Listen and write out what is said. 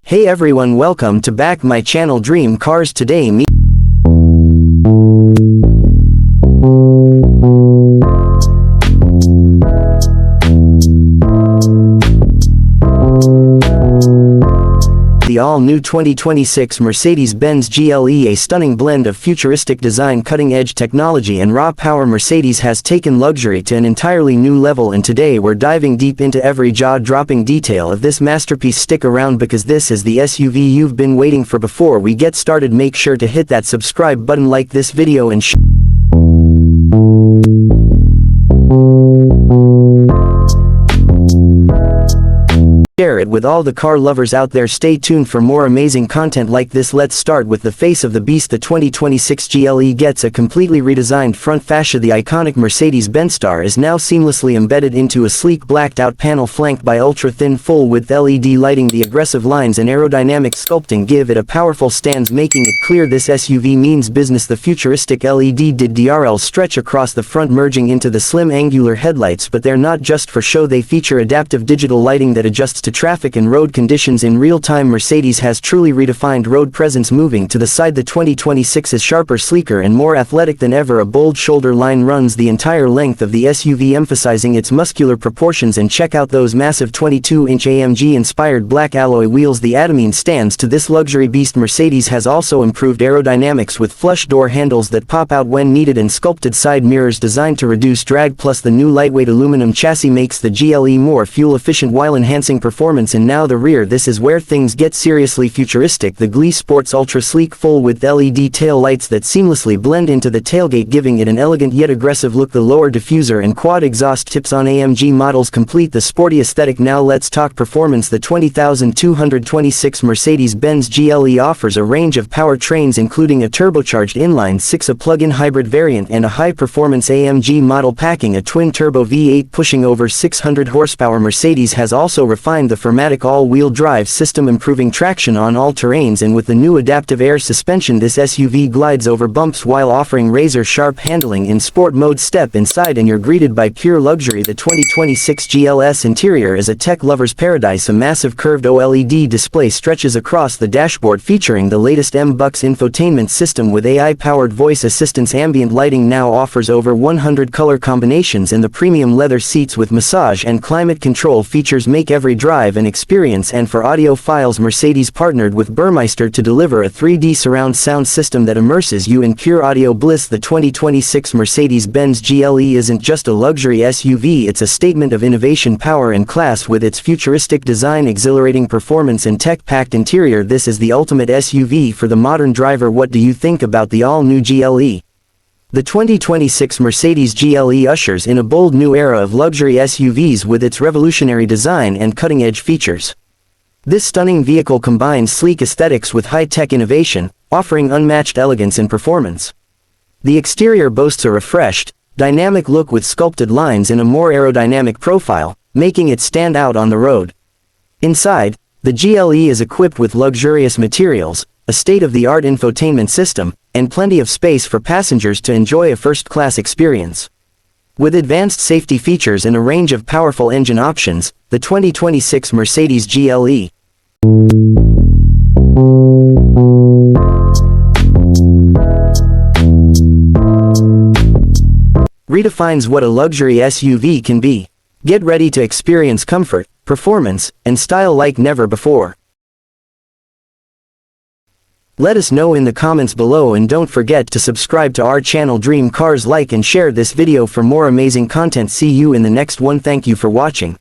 Hey everyone, welcome to back my channel Dream Cars. Today the all-new 2026 Mercedes-Benz GLE, a stunning blend of futuristic design, cutting-edge technology and raw power. Mercedes has taken luxury to an entirely new level, and today we're diving deep into every jaw-dropping detail of this masterpiece. Stick around because this is the SUV you've been waiting for. Before we get started, make sure to hit that subscribe button, like this video and share it with all the car lovers out there. Stay tuned for more amazing content like this. Let's start with the face of the beast. The 2026 GLE gets a completely redesigned front fascia. The iconic Mercedes-Benz star is now seamlessly embedded into a sleek blacked-out panel flanked by ultra-thin full-width LED lighting. The aggressive lines and aerodynamic sculpting give it a powerful stance, making it clear this SUV means business. The futuristic LED DRLs stretch across the front, merging into the slim angular headlights, but they're not just for show. They feature adaptive digital lighting that adjusts to traffic and road conditions in real time. Mercedes has truly redefined road presence. Moving to the side, the 2026 is sharper, sleeker and more athletic than ever. A bold shoulder line runs the entire length of the SUV, emphasizing its muscular proportions. And check out those massive 22-inch AMG-inspired black alloy wheels. The adamine stands to this luxury beast. Mercedes has also improved aerodynamics with flush door handles that pop out when needed and sculpted side mirrors designed to reduce drag. Plus, the new lightweight aluminum chassis makes the GLE more fuel-efficient while enhancing performance. And now the rear. This is where things get seriously futuristic. The GLE sports ultra-sleek full-width LED tail lights that seamlessly blend into the tailgate, giving it an elegant yet aggressive look. The lower diffuser and quad exhaust tips on AMG models complete the sporty aesthetic. Now let's talk performance. The 2026 Mercedes-Benz GLE offers a range of powertrains, including a turbocharged inline-six, a plug-in hybrid variant, and a high-performance AMG model packing a twin-turbo V8 pushing over 600 horsepower. Mercedes has also refined the formatic all-wheel drive system, improving traction on all terrains, and with the new adaptive air suspension, this SUV glides over bumps while offering razor-sharp handling in sport mode. Step inside and you're greeted by pure luxury. The 2026 GLS interior is a tech lover's paradise. A massive curved OLED display stretches across the dashboard, featuring the latest M-Bucks infotainment system with AI-powered voice assistance. Ambient lighting now offers over 100 color combinations, and the premium leather seats with massage and climate control features make every drive an experience. And for audiophiles, Mercedes partnered with Burmeister to deliver a 3D surround sound system that immerses you in pure audio bliss. The 2026 Mercedes-Benz GLE isn't just a luxury SUV, it's a statement of innovation, power and class. With its futuristic design, exhilarating performance and tech-packed interior, this is the ultimate SUV for the modern driver. What do you think about the all-new GLE? The 2026 Mercedes GLE ushers in a bold new era of luxury SUVs with its revolutionary design and cutting-edge features. This stunning vehicle combines sleek aesthetics with high-tech innovation, offering unmatched elegance and performance. The exterior boasts a refreshed, dynamic look with sculpted lines and a more aerodynamic profile, making it stand out on the road. Inside, the GLE is equipped with luxurious materials, a state-of-the-art infotainment system, and plenty of space for passengers to enjoy a first-class experience. With advanced safety features and a range of powerful engine options, the 2026 Mercedes GLE redefines what a luxury SUV can be. Get ready to experience comfort, performance, and style like never before. Let us know in the comments below, and don't forget to subscribe to our channel Dream Cars. Like and share this video for more amazing content. See you in the next one. Thank you for watching.